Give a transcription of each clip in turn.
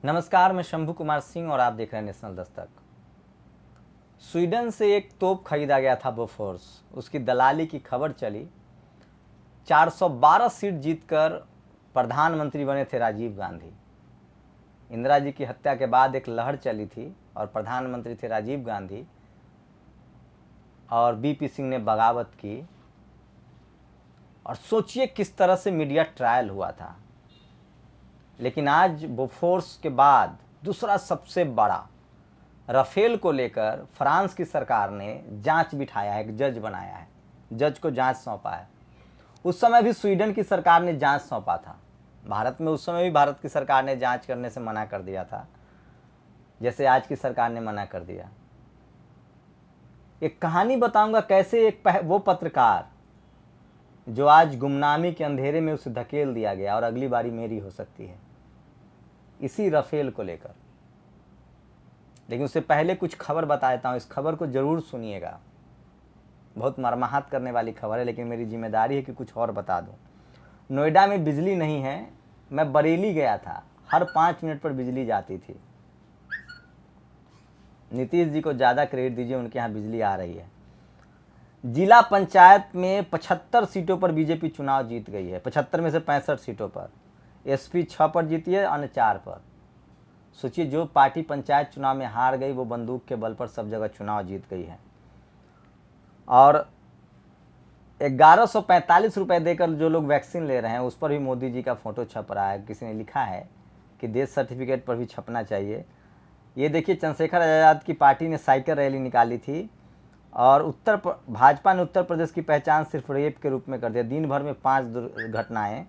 नमस्कार, मैं शंभू कुमार सिंह और आप देख रहे हैं नेशनल दस्तक। स्वीडन से एक तोप खरीदा गया था बोफोर्स, उसकी दलाली की खबर चली। 412 सीट जीतकर प्रधानमंत्री बने थे राजीव गांधी। इंदिरा जी की हत्या के बाद एक लहर चली थी और प्रधानमंत्री थे राजीव गांधी और बीपी सिंह ने बगावत की। और सोचिए किस तरह से मीडिया ट्रायल हुआ था। लेकिन आज बोफोर्स के बाद दूसरा सबसे बड़ा राफेल को लेकर फ्रांस की सरकार ने जांच बिठाया है, एक जज बनाया है, जज को जांच सौंपा है। उस समय भी स्वीडन की सरकार ने जांच सौंपा था। भारत में उस समय भी भारत की सरकार ने जांच करने से मना कर दिया था, जैसे आज की सरकार ने मना कर दिया। एक कहानी बताऊंगा कैसे वो पत्रकार जो आज गुमनामी के अंधेरे में उसे धकेल दिया गया और अगली बारी मेरी हो सकती है, इसी राफेल को लेकर। लेकिन उससे पहले कुछ खबर बता देता हूँ, इस खबर को जरूर सुनिएगा। बहुत मर्माहत करने वाली खबर है, लेकिन मेरी जिम्मेदारी है कि कुछ और बता दूँ। नोएडा में बिजली नहीं है। मैं बरेली गया था, हर 5 मिनट पर बिजली जाती थी। नीतीश जी को ज़्यादा क्रेडिट दीजिए, उनके यहाँ बिजली आ रही है। जिला पंचायत में 75 सीटों पर बीजेपी चुनाव जीत गई है। 75 में से 65 सीटों पर। एसपी 6 पर जीती है, अन्य 4 पर। सोचिए, जो पार्टी पंचायत चुनाव में हार गई वो बंदूक के बल पर सब जगह चुनाव जीत गई है। और 1145 रुपये देकर जो लोग वैक्सीन ले रहे हैं, उस पर भी मोदी जी का फोटो छप रहा है। किसी ने लिखा है कि डेथ सर्टिफिकेट पर भी छपना चाहिए। ये देखिए, चंद्रशेखर आज़ाद की पार्टी ने साइकिल रैली निकाली थी और भाजपा ने उत्तर प्रदेश की पहचान सिर्फ रेप के रूप में कर दिया। दिन भर में 5 दुर्घटनाएं।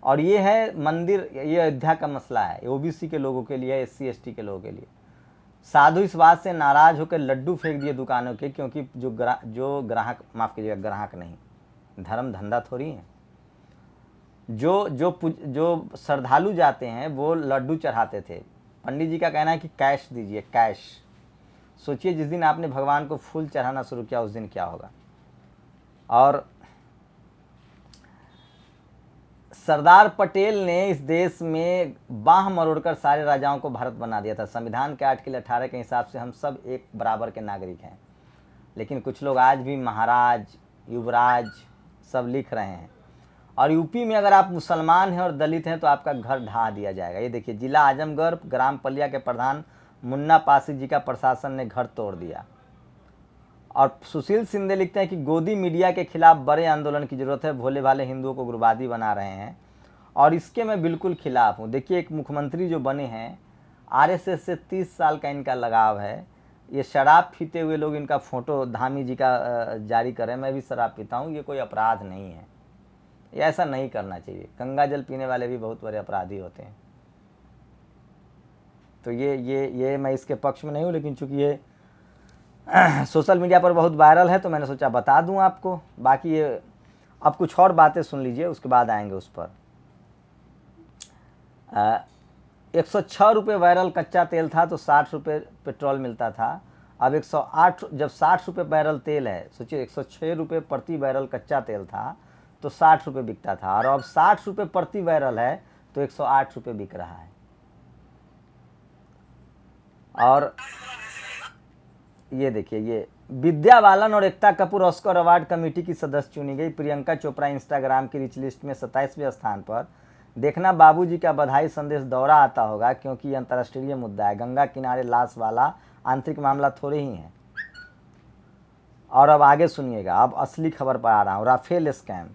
और ये है मंदिर, ये अयोध्या का मसला है, ओबीसी के लोगों के लिए, एससी एसटी के लोगों के लिए। साधु इस बात से नाराज होकर लड्डू फेंक दिए दुकानों के, क्योंकि जो ग्राहक, माफ कीजिएगा, ग्राहक नहीं, धर्म धंधा थोड़ी है। जो श्रद्धालु जाते हैं वो लड्डू चढ़ाते थे। पंडित जी का कहना है कि कैश दीजिए, कैश। सोचिए, जिस दिन आपने भगवान को फूल चढ़ाना शुरू किया उस दिन क्या होगा। और सरदार पटेल ने इस देश में बाह मरोड़कर सारे राजाओं को भारत बना दिया था। संविधान के 8 के 18 के हिसाब से हम सब एक बराबर के नागरिक हैं। लेकिन कुछ लोग आज भी महाराज, युवराज सब लिख रहे हैं। और यूपी में अगर आप मुसलमान हैं और दलित हैं तो आपका घर ढहा दिया जाएगा। ये देखिए, जिला आजमगढ़ ग्राम पलिया के प्रधान मुन्ना पासी जी का प्रशासन ने घर तोड़ दिया। और सुशील सिंधे लिखते हैं कि गोदी मीडिया के खिलाफ बड़े आंदोलन की जरूरत है, भोले भाले हिंदुओं को गुरबादी बना रहे हैं। और इसके मैं बिल्कुल खिलाफ हूँ। देखिए, एक मुख्यमंत्री जो बने हैं, आरएसएस से 30 साल का इनका लगाव है। ये शराब पीते हुए लोग इनका फोटो धामी जी का जारी करें। मैं भी शराब पीता हूँ, ये कोई अपराध नहीं है, ये ऐसा नहीं करना चाहिए। गंगा जल पीने वाले भी बहुत बड़े अपराधी होते हैं। तो ये मैं इसके पक्ष में नहीं हूँ, लेकिन चूंकि ये सोशल मीडिया पर बहुत वायरल है तो मैंने सोचा बता दूं आपको। बाकी ये अब कुछ और बातें सुन लीजिए, उसके बाद आएंगे उस पर। 106 रुपये बैरल कच्चा तेल था तो 60 रुपये पेट्रोल मिलता था। अब 108, जब 60 रुपये बैरल तेल है, सोचिए 106 रुपये प्रति बैरल कच्चा तेल था तो 60 रुपये बिकता था। और अब 60 रुपये प्रति बैरल है तो 108 रुपये बिक रहा है। और ये देखिए, ये विद्या बालन और Ekta Kapoor Oscar award committee की सदस्य चुनी गई। प्रियंका चोपड़ा इंस्टाग्राम की रिच लिस्ट में 27वें स्थान पर। देखना, बाबूजी का बधाई संदेश दौरा आता होगा, क्योंकि ये अंतर्राष्ट्रीय मुद्दा है। गंगा किनारे लाश वाला आंतरिक मामला थोड़े ही है। और अब आगे सुनिएगा, अब असली खबर पर आ रहा हूँ। Rafale scam.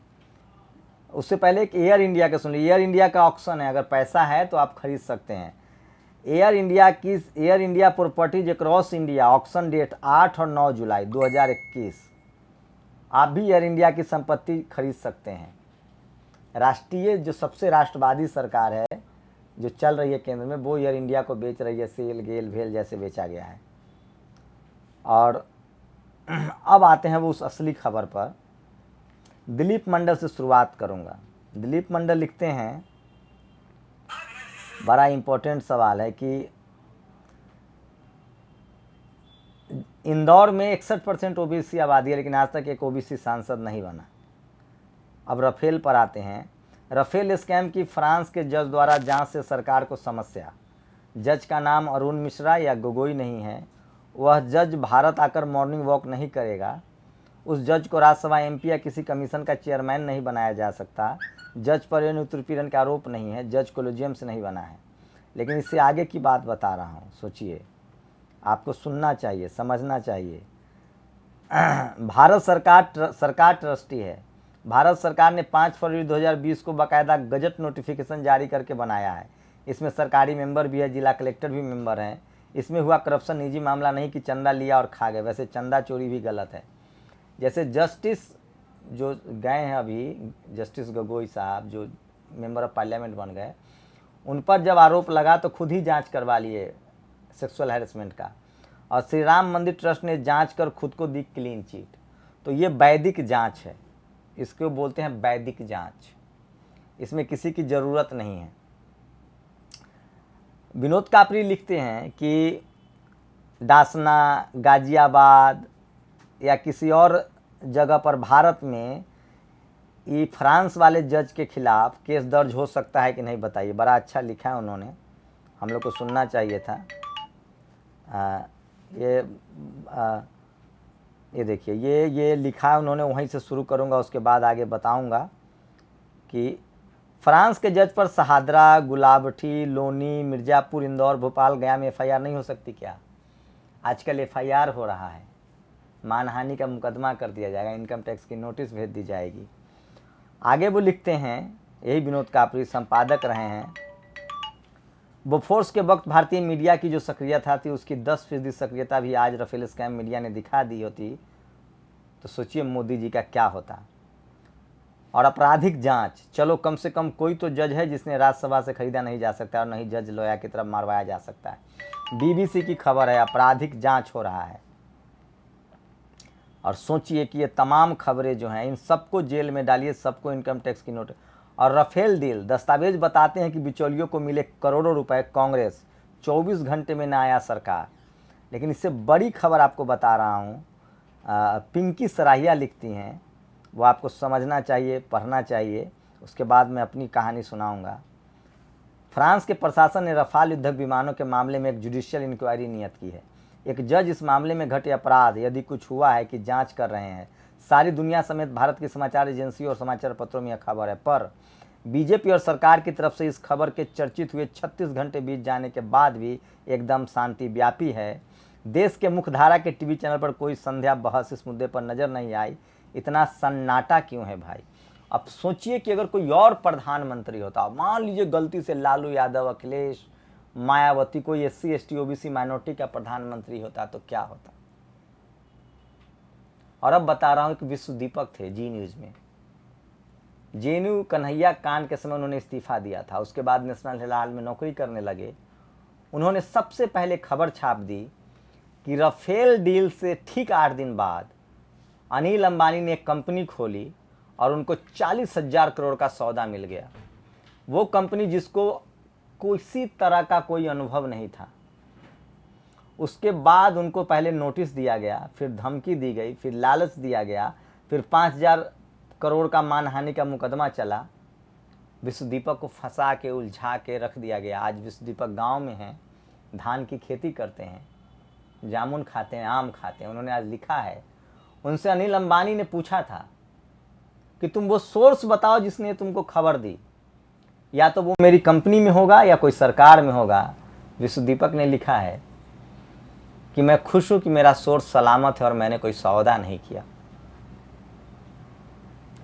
उससे पहले एक एयर इंडिया का सुन लीजिए। एयर इंडिया का ऑक्शन है, अगर पैसा है तो आप खरीद सकते हैं। Air India properties across India, auction date 8 और 9 जुलाई 2021। आप भी एयर इंडिया की संपत्ति खरीद सकते हैं। राष्ट्रीय जो सबसे राष्ट्रवादी सरकार है जो चल रही है केंद्र में, वो एयर इंडिया को बेच रही है। सेल गेल भेल जैसे बेचा गया है। और अब आते हैं वो उस असली खबर पर। दिलीप मंडल से शुरुआत करूंगा। दिलीप मंडल लिखते हैं, बड़ा इंपॉर्टेंट सवाल है कि इंदौर में 61% ओबीसी आबादी है, लेकिन आज तक एक ओबीसी सांसद नहीं बना। अब राफेल पर आते हैं। राफेल स्कैम की फ्रांस के जज द्वारा जांच से सरकार को समस्या। जज का नाम अरुण मिश्रा या गोगोई नहीं है। वह जज भारत आकर मॉर्निंग वॉक नहीं करेगा। उस जज को राज्यसभा एमपी या किसी कमीशन का चेयरमैन नहीं बनाया जा सकता। जज पर यौन उत्पीड़न का आरोप नहीं है। जज कोलेजियम से नहीं बना है। लेकिन इससे आगे की बात बता रहा हूँ, सोचिए, आपको सुनना चाहिए, समझना चाहिए। भारत सरकार ट्रस्टी है। भारत सरकार ने 5 फरवरी 2020 को बाकायदा गजट नोटिफिकेशन जारी करके बनाया है। इसमें सरकारी मेंबर भी है, जिला कलेक्टर भी मेंबर हैं। इसमें हुआ करप्शन निजी मामला नहीं कि चंदा लिया और खा गए। वैसे चंदा चोरी भी गलत है। जैसे जस्टिस जो गए हैं अभी, जस्टिस गोगोई साहब जो मेंबर ऑफ पार्लियामेंट बन गए, उन पर जब आरोप लगा तो खुद ही जांच करवा लिए सेक्सुअल हैरेसमेंट का। और श्री राम मंदिर ट्रस्ट ने जांच कर खुद को दी क्लीन चिट। तो ये वैदिक जांच है, इसको बोलते हैं वैदिक जांच। इसमें किसी की ज़रूरत नहीं है। विनोद कापरी लिखते हैं कि डासना, गाजियाबाद या किसी और जगह पर भारत में ये फ्रांस वाले जज के खिलाफ केस दर्ज हो सकता है कि नहीं, बताइए। बड़ा अच्छा लिखा है उन्होंने, हम लोग को सुनना चाहिए था। ये देखिए, ये लिखा है उन्होंने, वहीं से शुरू करूंगा, उसके बाद आगे बताऊंगा कि फ्रांस के जज पर शहादरा, गुलाबटी, लोनी, मिर्ज़ापुर, इंदौर, भोपाल, गया में एफआईआर नहीं हो सकती क्या? आजकल एफआईआर हो रहा है। मानहानि का मुकदमा कर दिया जाएगा, इनकम टैक्स की नोटिस भेज दी जाएगी। आगे वो लिखते हैं, यही विनोद कापरी संपादक रहे हैं, बोफोर्स के वक्त भारतीय मीडिया की जो सक्रियता थी उसकी 10% सक्रियता भी आज राफेल स्कैम मीडिया ने दिखा दी होती तो सोचिए मोदी जी का क्या होता। और आपराधिक जांच, चलो कम से कम कोई तो जज है जिसने राज्यसभा से खरीदा नहीं जा सकता और नहीं जज लोया की तरफ मारवाया जा सकता है। बीबीसी की खबर है, आपराधिक जांच हो रहा है। और सोचिए कि ये तमाम खबरें जो हैं, इन सबको जेल में डालिए, सबको इनकम टैक्स की नोटिस। और राफेल डील, दस्तावेज बताते हैं कि बिचौलियों को मिले करोड़ों रुपए। कांग्रेस 24 घंटे में ना आया सरकार। लेकिन इससे बड़ी खबर आपको बता रहा हूँ, पिंकी सराहिया लिखती हैं, वो आपको समझना चाहिए, पढ़ना चाहिए, उसके बाद मैं अपनी कहानी सुनाऊंगा। फ्रांस के प्रशासन ने रफाल युद्धक विमानों के मामले में एक जुडिशियल इंक्वायरी नियत की है। एक जज इस मामले में घटे अपराध यदि कुछ हुआ है कि जांच कर रहे हैं। सारी दुनिया समेत भारत की समाचार एजेंसियों और समाचार पत्रों में यह खबर है। पर बीजेपी और सरकार की तरफ से इस खबर के चर्चित हुए 36 घंटे बीत जाने के बाद भी एकदम शांति व्यापी है। देश के मुख्यधारा के टीवी चैनल पर कोई संध्या बहस इस मुद्दे पर नजर नहीं आई। इतना सन्नाटा क्यों है भाई? अब सोचिए कि अगर कोई और प्रधानमंत्री होता, मान लीजिए गलती से लालू यादव, अखिलेश, मायावती, कोई SC ST OBC माइनॉरिटी का प्रधानमंत्री होता तो क्या होता। और अब बता रहा हूं कि विश्व दीपक थे जी न्यूज में। जेएनयू कन्हैया कांड के समय उन्होंने इस्तीफा दिया था। उसके बाद नेशनल हेराल्ड में नौकरी करने लगे। उन्होंने सबसे पहले खबर छाप दी कि राफेल डील से ठीक 8 दिन बाद अनिल अंबानी ने एक कंपनी खोली और उनको 40,000 करोड़ का सौदा मिल गया। वो कंपनी जिसको किसी तरह का कोई अनुभव नहीं था। उसके बाद उनको पहले नोटिस दिया गया, फिर धमकी दी गई, फिर लालच दिया गया, फिर 5,000 करोड़ का मानहानि का मुकदमा चला। विश्व दीपक को फंसा के, उलझा के रख दिया गया। आज विश्व दीपक गाँव में हैं, धान की खेती करते हैं, जामुन खाते हैं, आम खाते हैं। उन्होंने आज लिखा है, उनसे अनिल अंबानी ने पूछा था कि तुम वो सोर्स बताओ जिसने तुमको खबर दी, या तो वो मेरी कंपनी में होगा या कोई सरकार में होगा। विश्व दीपक ने लिखा है कि मैं खुश हूं कि मेरा सोर्स सलामत है और मैंने कोई सौदा नहीं किया।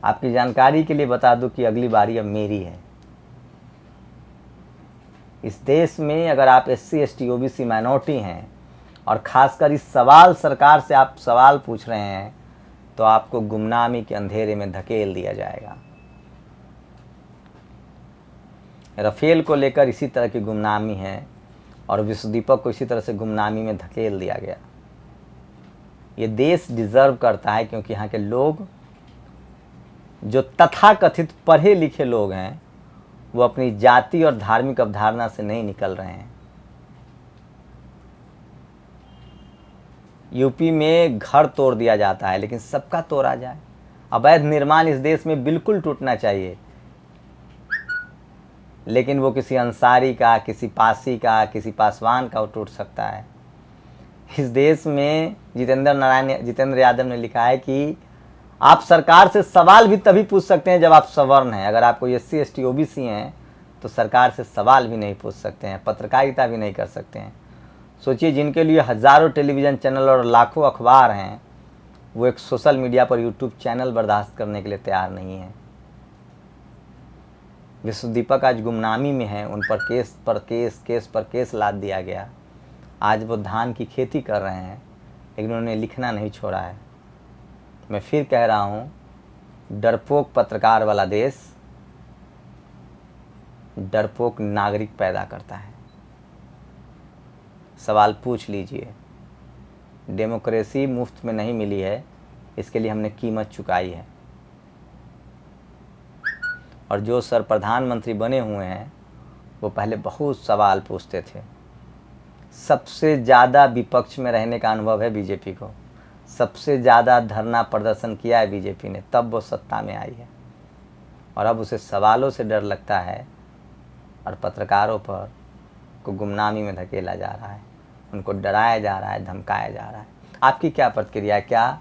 आपकी जानकारी के लिए बता दूं कि अगली बारी अब मेरी है। इस देश में अगर आप SC ST OBC माइनॉरिटी हैं और खासकर इस सवाल सरकार से आप सवाल पूछ रहे हैं तो आपको गुमनामी के अंधेरे में धकेल दिया जाएगा। राफेल को लेकर इसी तरह की गुमनामी है और विश्व दीपक को इसी तरह से गुमनामी में धकेल दिया गया। ये देश डिजर्व करता है क्योंकि यहाँ के लोग जो तथाकथित पढ़े लिखे लोग हैं वो अपनी जाति और धार्मिक अवधारणा से नहीं निकल रहे हैं। यूपी में घर तोड़ दिया जाता है लेकिन सबका तोड़ा जाए। अवैध निर्माण इस देश में बिल्कुल टूटना चाहिए। लेकिन वो किसी अंसारी का, किसी पासी का, किसी पासवान का वो टूट सकता है। इस देश में जितेंद्र यादव ने लिखा है कि आप सरकार से सवाल भी तभी पूछ सकते हैं जब आप सवर्ण हैं। अगर आपको SC ST OBC हैं तो सरकार से सवाल भी नहीं पूछ सकते हैं, पत्रकारिता भी नहीं कर सकते हैं। सोचिए, जिनके लिए हज़ारों टेलीविज़न चैनल और लाखों अखबार हैं, वो एक सोशल मीडिया पर यूट्यूब चैनल बर्दाश्त करने के लिए तैयार नहीं है। विश्व दीपक आज गुमनामी में है, उन पर केस पर केस लाद दिया गया। आज वो धान की खेती कर रहे हैं, लेकिन उन्होंने लिखना नहीं छोड़ा है। मैं फिर कह रहा हूँ, डरपोक पत्रकार वाला देश डरपोक नागरिक पैदा करता है। सवाल पूछ लीजिए। डेमोक्रेसी मुफ्त में नहीं मिली है, इसके लिए हमने कीमत चुकाई है। और जो सर प्रधानमंत्री बने हुए हैं वो पहले बहुत सवाल पूछते थे। सबसे ज़्यादा विपक्ष में रहने का अनुभव है बीजेपी को, सबसे ज़्यादा धरना प्रदर्शन किया है बीजेपी ने, तब वो सत्ता में आई है। और अब उसे सवालों से डर लगता है और पत्रकारों पर को गुमनामी में धकेला जा रहा है, उनको डराया जा रहा है, धमकाया जा रहा है। आपकी क्या प्रतिक्रिया है? क्या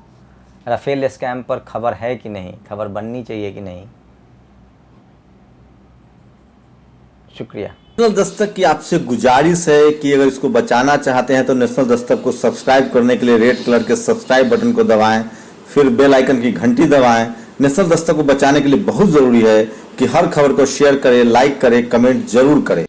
राफेल स्कैम पर खबर है कि नहीं, खबर बननी चाहिए कि नहीं? शुक्रिया। नेशनल दस्तक की आपसे गुजारिश है कि अगर इसको बचाना चाहते हैं तो नेशनल दस्तक को सब्सक्राइब करने के लिए रेड कलर के सब्सक्राइब बटन को दबाएं, फिर बेल आइकन की घंटी दबाएं। नेशनल दस्तक को बचाने के लिए बहुत जरूरी है कि हर खबर को शेयर करें, लाइक करें, कमेंट जरूर करें।